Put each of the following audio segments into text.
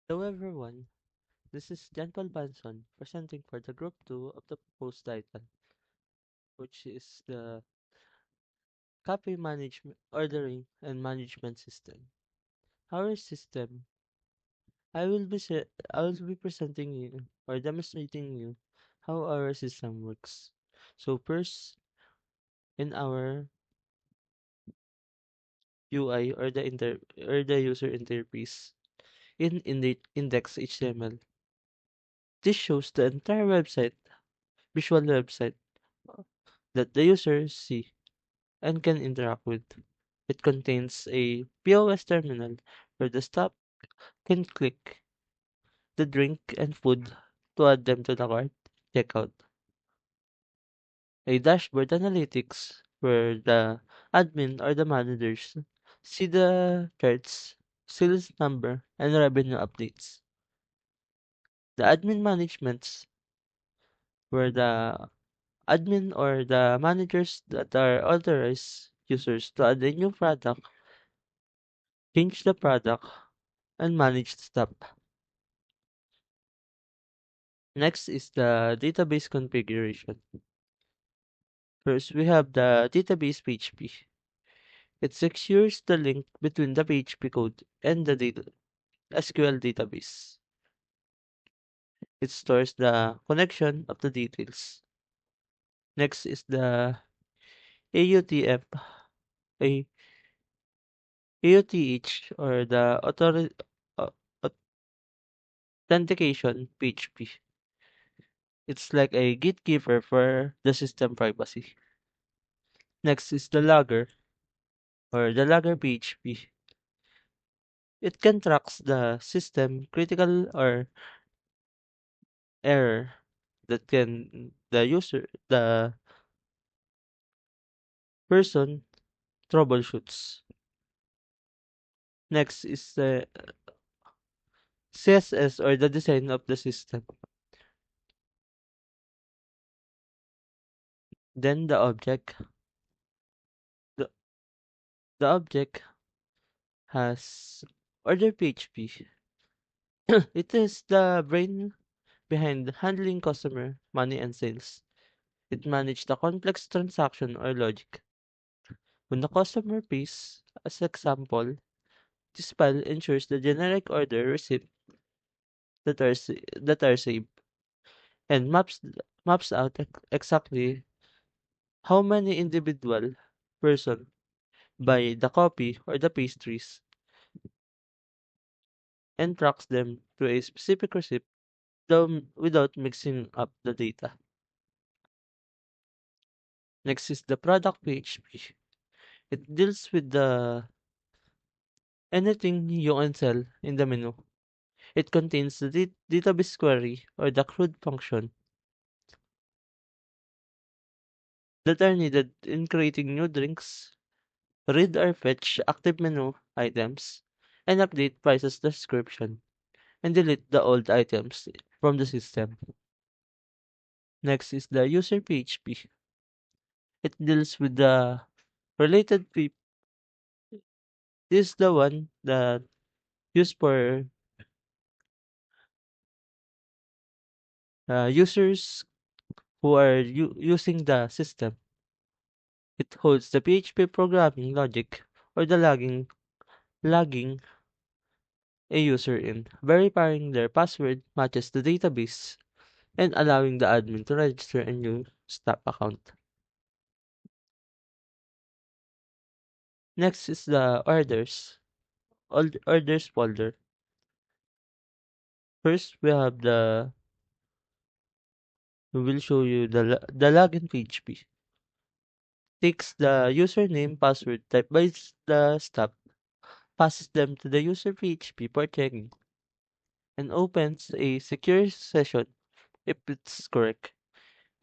Hello everyone, this is Jan Paul Banson presenting for the Group 2 of the proposed title, which is the Copy Management Ordering and Management System. Our system, I will be presenting you or demonstrating you how our system works. So first, in our UI or the user interface in the index HTML, this shows the entire visual website that the users see and can interact with. It contains a POS terminal where the staff can click the drink and food to add them to the cart checkout. A dashboard analytics where the admin or the managers see the charts, sales number, and revenue updates. The admin managements where the admin or the managers that are authorized users to add a new product, change the product, and manage the stuff. Next is the database configuration. First, we have the database PHP. It secures the link between the PHP code and the SQL database. It stores the connection of the details. Next is the AUTF, a AUTH or the au- authentication PHP. It's like a gatekeeper for the system privacy. Next is the logger or the logger PHP. It can track the system critical or error that can the person troubleshoots. Next is the CSS or the design of the system. Then the, the object has order PHP. It is the brain behind handling customer money and sales. It manages the complex transaction or logic. When the customer pays, as example, this file ensures the generic order receipt that are saved and maps out exactly how many individual person buy the coffee or the pastries and tracks them to a specific receipt without mixing up the data. Next is the product PHP. It deals with the anything you can sell in the menu. It contains the database query or the CRUD function that are needed in creating new drinks, read or fetch active menu items, and update prices description, and delete the old items from the system. Next is the user PHP. It deals with the related P. This is the one that used for users who are using the system. It holds the PHP programming logic or the logging a user in, verifying their password matches the database, and allowing the admin to register a new staff account. Next is the orders folder. First, we will show you the login PHP. Takes the username password typed by the staff, passes them to the user PHP for checking, and opens a secure session if it's correct.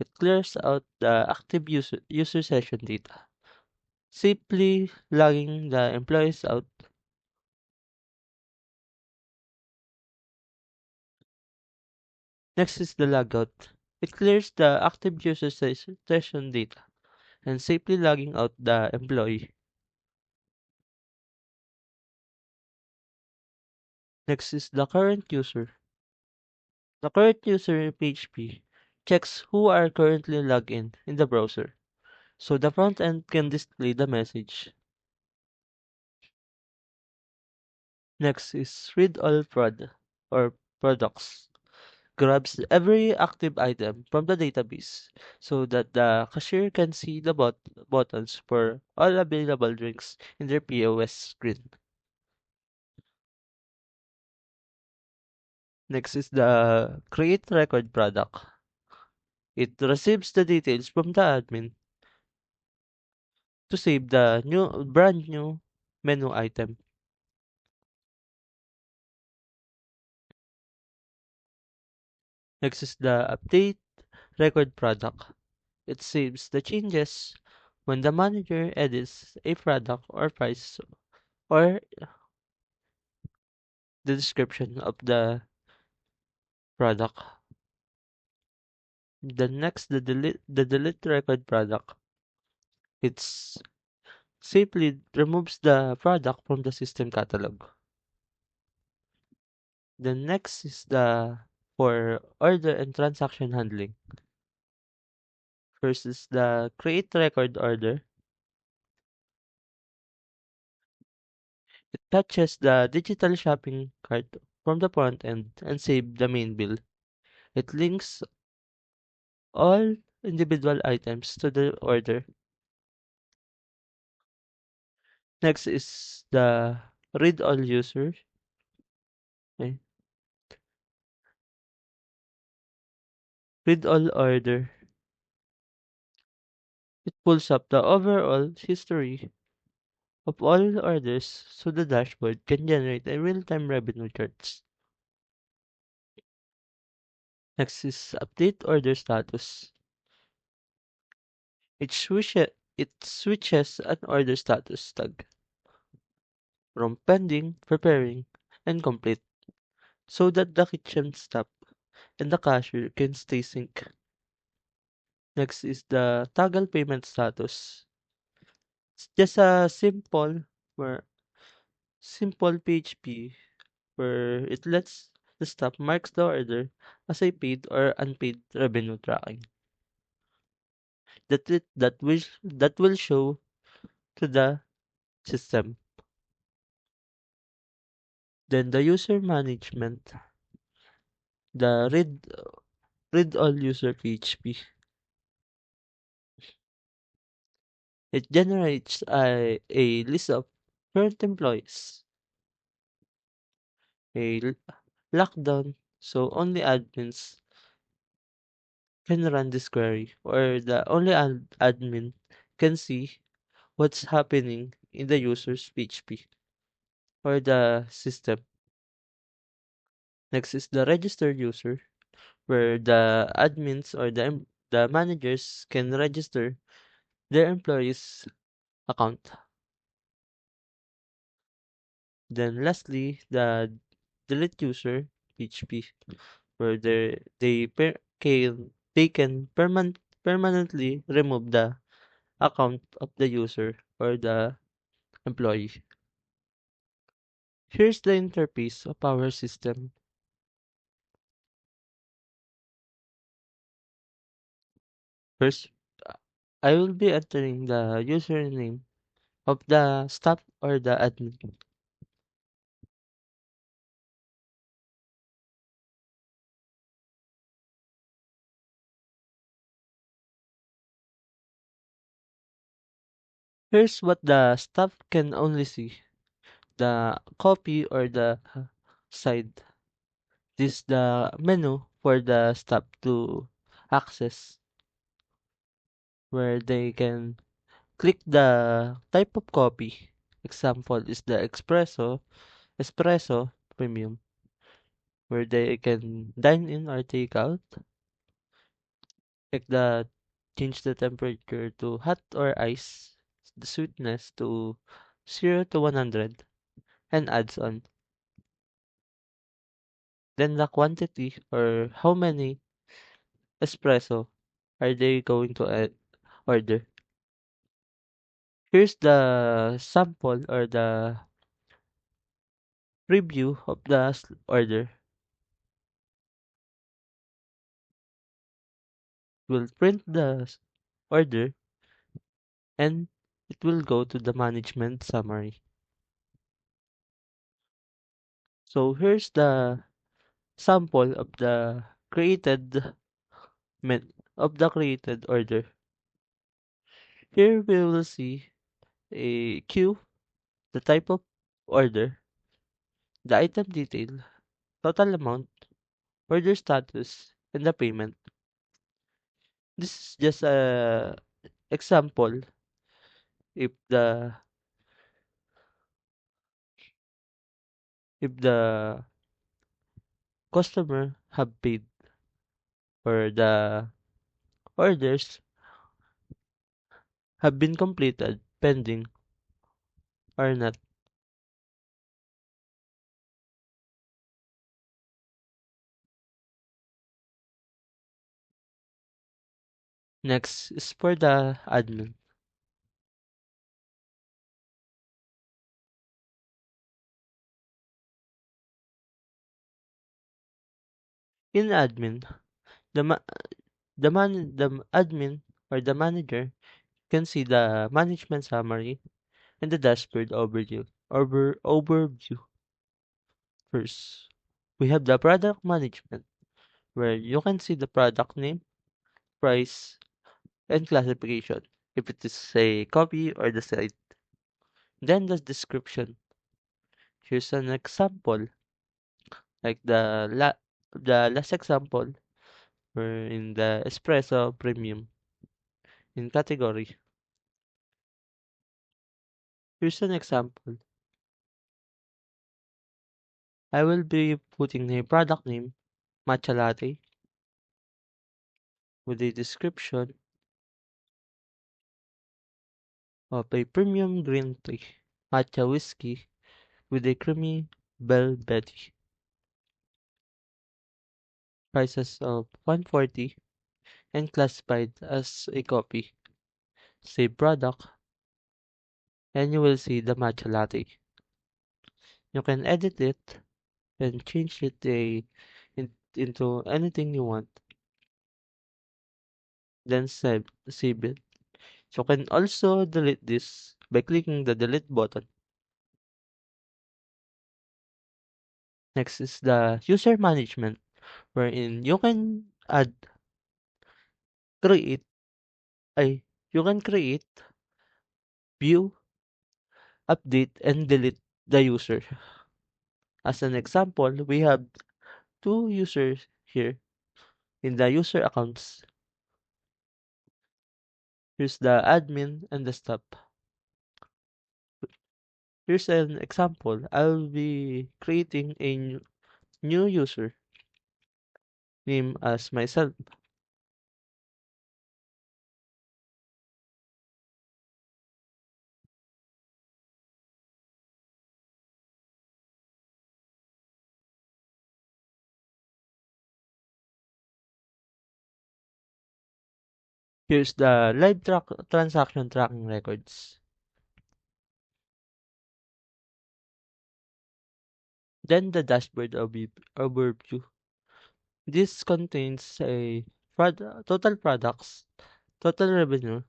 It clears out the active user session data, simply logging the employees out. Next is the logout. It clears the active user session data and safely logging out the employee. Next is the current user. The current user in PHP checks who are currently logged in the browser, so the front end can display the message. Next is read all or products. Grabs every active item from the database so that the cashier can see the buttons for all available drinks in their POS screen. Next is the create record product. It receives the details from the admin to save the brand new menu item. Next is the update record product. It saves the changes when the manager edits a product or price or the description of the product. The delete record product. It's simply removes the product from the system catalog. The next is the for order and transaction handling. First is the create record order. It touches the digital shopping cart from the front end and save the main bill. It links all individual items to the order. Next is the read all user. Okay. Read all order. It pulls up the overall history of all orders so the dashboard can generate a real-time revenue charts. Next is update order status. It switches an order status tag from pending, preparing, and complete so that the kitchen staff and the cashier can stay sync. Next is the toggle payment status. It's just a where simple PHP where it lets the staff marks the order as a paid or unpaid revenue tracking. That will show to the system. Then the user management, the read all user PHP. It generates a list of current employees, a lockdown, so only admins can run this query, or the only admin can see what's happening in the user's PHP or the system. Next is the registered user, where the admins or the managers can register their employees' account. Then lastly, the delete user PHP, where they can permanently remove the account of the user or the employee. Here's the interface of our system. First, I will be entering the username of the staff or the admin. Here's what the staff can only see. The copy or the side. This is the menu for the staff to access where they can click the type of copy. Example is the espresso premium where they can dine in or take out. Like change the temperature to hot or ice, the sweetness to 0 to 100, and adds on. Then the quantity or how many espresso are they going to order. Here's the sample or Preview of the order will print the order and it will go to the management summary. So here's the sample of the created created order. Here we will see a queue, the type of order, the item detail, total amount, order status, and the payment. This is just a example if the customer have paid or the orders have been completed pending or not. Next is for the admin. In admin, the ma- the admin or the manager can see the management summary and the dashboard overview. First, we have the product management where you can see the product name, price, and classification if it is a copy or the site. Then the description. Here's an example, like the last example, where in the espresso premium in category. Here's an example. I will be putting a product name, matcha latte, with a description of a premium green tea, matcha whiskey with a creamy Bell Betty. Prices of 140 and classified as a copy. Save product and you will see the matcha latte. You can edit it and change into anything you want. Then save it. You can also delete this by clicking the delete button. Next is the user management, wherein create, ay, you can create, view, update, and delete the user. As an example, we have two users here in the user accounts. Here's the admin and the staff. Here's an example. I'll be creating a new user name as myself. Here's the transaction tracking records. Then the dashboard overview. This contains a total products, total revenue,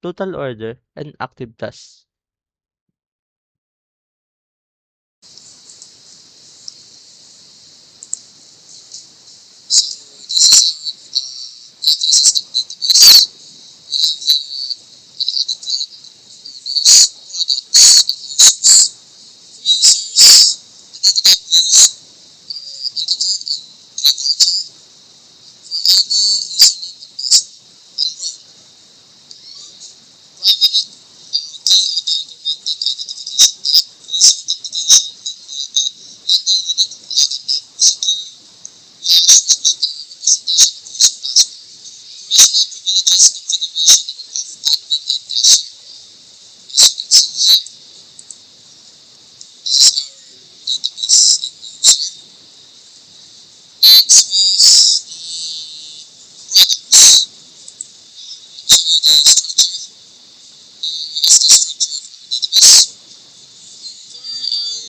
total order, and active tasks.